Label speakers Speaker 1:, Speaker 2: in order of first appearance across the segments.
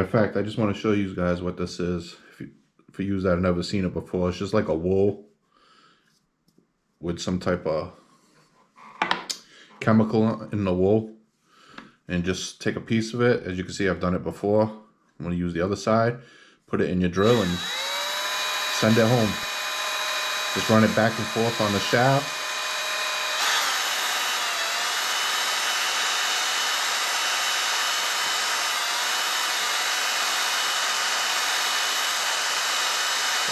Speaker 1: of fact, I just want to show you guys what this is. For you that have never seen it before, it's just like a wool with some type of chemical in the wool. And just take a piece of it. As you can see, I've done it before. I'm going to use the other side. Put it in your drill and send it home. Just run it back and forth on the shaft.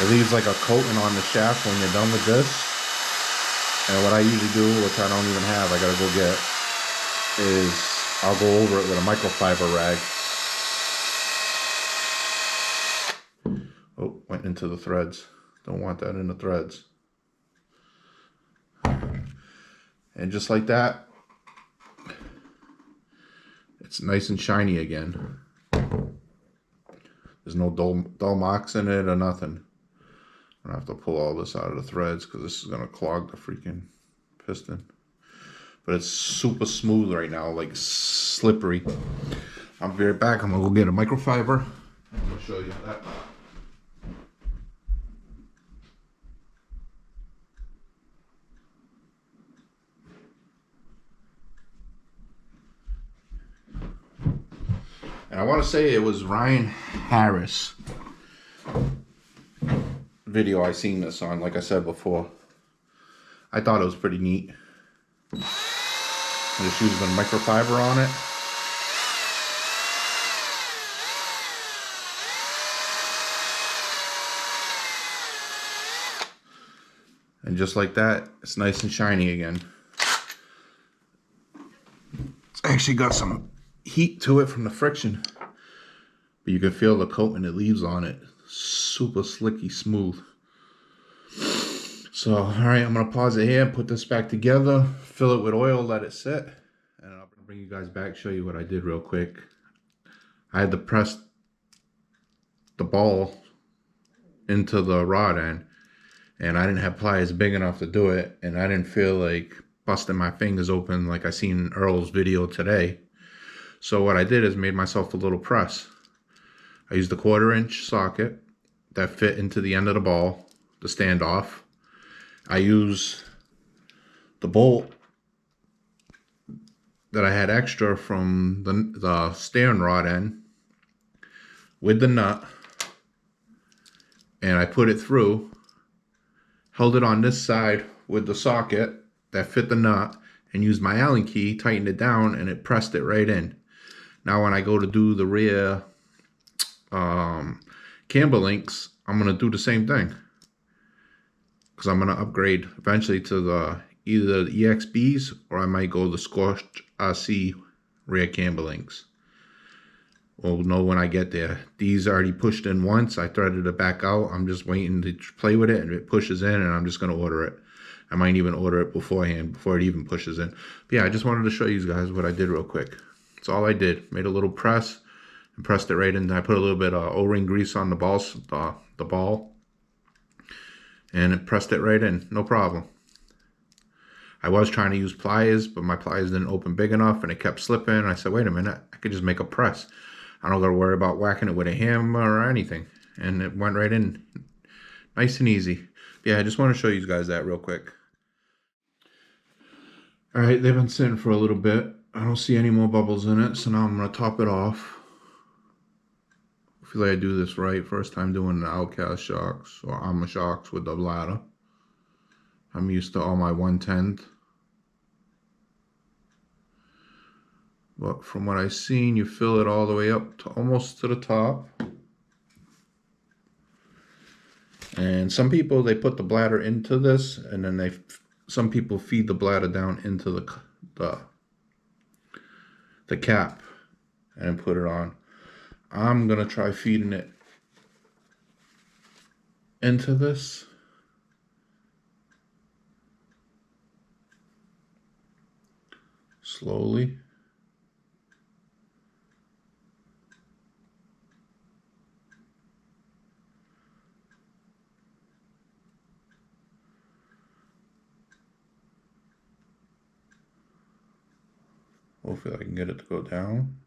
Speaker 1: It leaves like a coating on the shaft when you're done with this. And what I usually do, which I don't even have, I gotta go get, is I'll go over it with a microfiber rag. Oh, went into the threads. Don't want that in the threads. And just like that, it's nice and shiny again. There's no dull marks in it or nothing. I'm gonna have to pull all this out of the threads because this is gonna clog the freaking piston. But it's super smooth right now, like slippery. I'll be right back. I'm gonna go get a microfiber. I'm gonna show you that. And I want to say it was Ryan Harris video I seen this on, like I said before. I thought it was pretty neat. I just used a microfiber on it. And just like that, it's nice and shiny again. It's actually got some heat to it from the friction. But you can feel the coating it leaves on it. Super slicky smooth. So, alright, I'm going to pause it here, put this back together, fill it with oil, let it sit. And I'll bring you guys back, show you what I did real quick. I had to press the ball into the rod end. And I didn't have pliers big enough to do it. And I didn't feel like busting my fingers open like I seen in Earl's video today. So what I did is made myself a little press. I used a 1/4-inch socket that fit into the end of the ball, the standoff. I use the bolt that I had extra from the steering rod end with the nut, and I put it through, held it on this side with the socket that fit the nut, and used my Allen key, tightened it down, and it pressed it right in. Now when I go to do the rear camber links, I'm going to do the same thing. Because I'm going to upgrade eventually to the either the EXBs or I might go the Scorched RC rear camber links. We'll know when I get there. These already pushed in once. I threaded it back out. I'm just waiting to play with it, and it pushes in, and I'm just going to order it. I might even order it beforehand, before it even pushes in. But yeah, I just wanted to show you guys what I did real quick. That's all I did. Made a little press and pressed it right in. I put a little bit of O-ring grease on the balls, the ball. And it pressed it right in, no problem. I was trying to use pliers, but my pliers didn't open big enough, and it kept slipping. I said, wait a minute, I could just make a press. I don't got to worry about whacking it with a hammer or anything. And it went right in, nice and easy. Yeah, I just want to show you guys that real quick. All right, they've been sitting for a little bit. I don't see any more bubbles in it, so now I'm going to top it off. Hopefully I do this right. First time doing the Outcast shocks or Armor shocks with the ladder. I'm used to all my 1/10. But from what I've seen, you fill it all the way up to almost to the top. And some people, they put the bladder into this, and then some people feed the bladder down into the cap and put it on. I'm gonna try feeding it into this. Slowly. Hopefully I can get it to go down.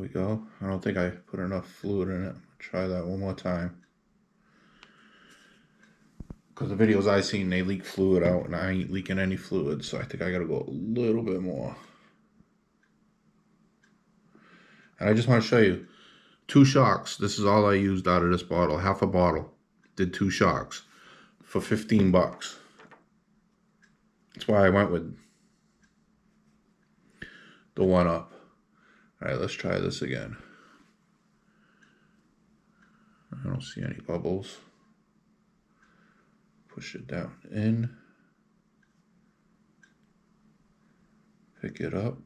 Speaker 1: we go. I don't think I put enough fluid in it. Try that one more time. Because the videos I seen, they leak fluid out, and I ain't leaking any fluid, so I think I gotta go a little bit more. And I just want to show you 2 shocks. This is all I used out of this bottle. Half a bottle. Did 2 shocks for 15 bucks. That's why I went with the 1-Up. Alright, let's try this again. I don't see any bubbles. Push it down in. Pick it up.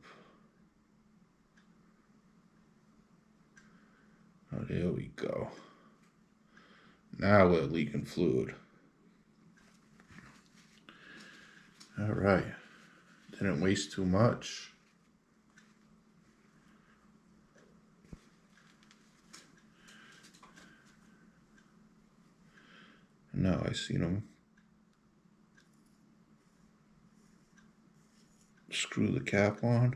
Speaker 1: Oh, there we go. Now we're leaking fluid. Alright. Didn't waste too much. Now I see them. Screw the cap on.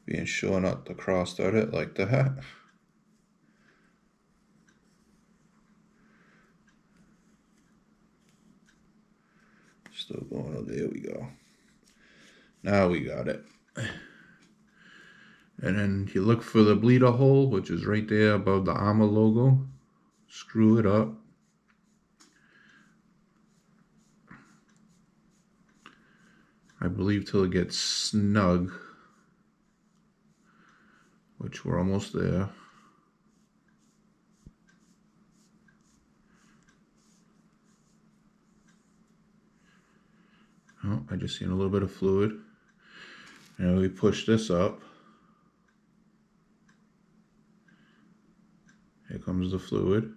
Speaker 1: Being sure not to cross thread it like that. Still going, oh, there we go. Now we got it. And then you look for the bleeder hole, which is right there above the Armor logo. Screw it up. I believe till it gets snug, which we're almost there. Oh, I just seen a little bit of fluid. And we push this up. Here comes the fluid.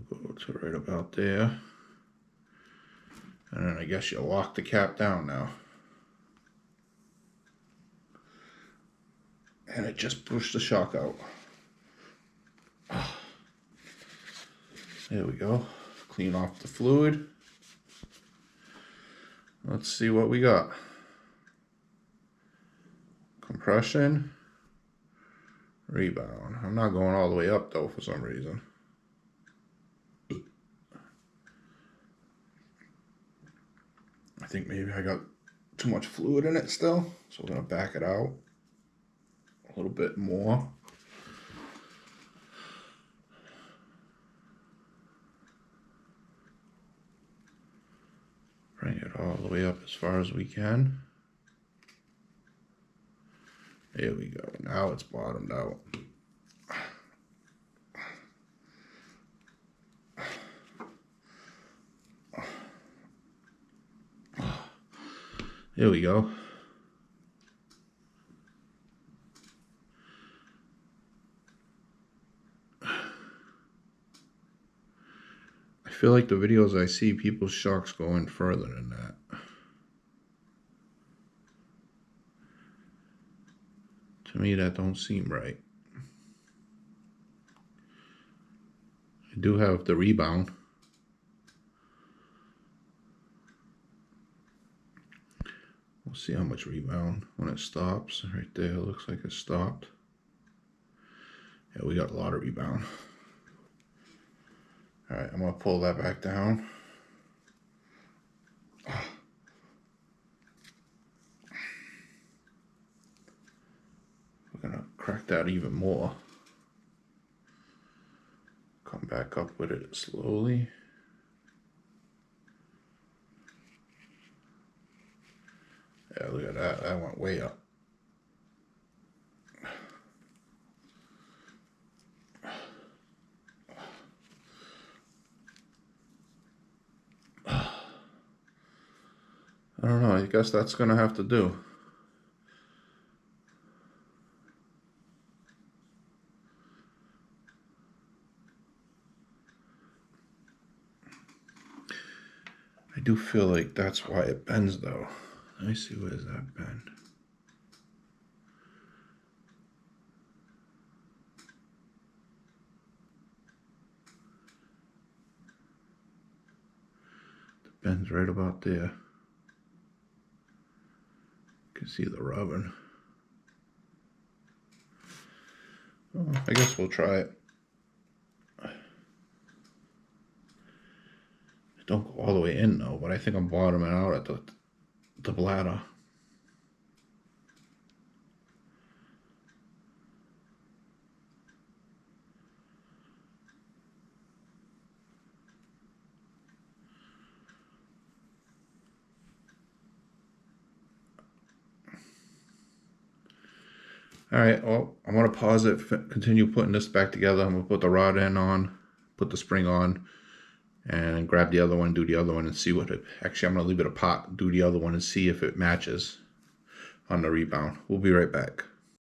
Speaker 1: We'll go to right about there. And then I guess you lock the cap down now. And it just pushed the shock out. There we go. Clean off the fluid. Let's see what we got. Compression. Rebound. I'm not going all the way up though for some reason. I think maybe I got too much fluid in it still. So we're going to back it out a little bit more. Bring it all the way up as far as we can. There we go. Now it's bottomed out. There we go. I feel like the videos I see, people's shocks going further than that. To me, that don't seem right. I do have the rebound. We'll see how much rebound when it stops. Right there, it looks like it stopped. Yeah, we got a lot of rebound. All right, I'm gonna pull that back down. We're gonna crack that even more. Come back up with it slowly. Yeah, look at that. That went way up. I don't know. I guess that's going to have to do. I do feel like that's why it bends, though. Let me see, where's that bend? bends right about there. You can see the rubbing. Well, I guess we'll try it. Don't go all the way in though, but I think I'm bottoming out at the bladder. All right, well, I'm gonna pause it, continue putting this back together. I'm gonna put the rod end on, put the spring on, and grab the other one, do the other one, and see what it, actually I'm gonna leave it apart, do the other one and see if it matches on the rebound. We'll be right back.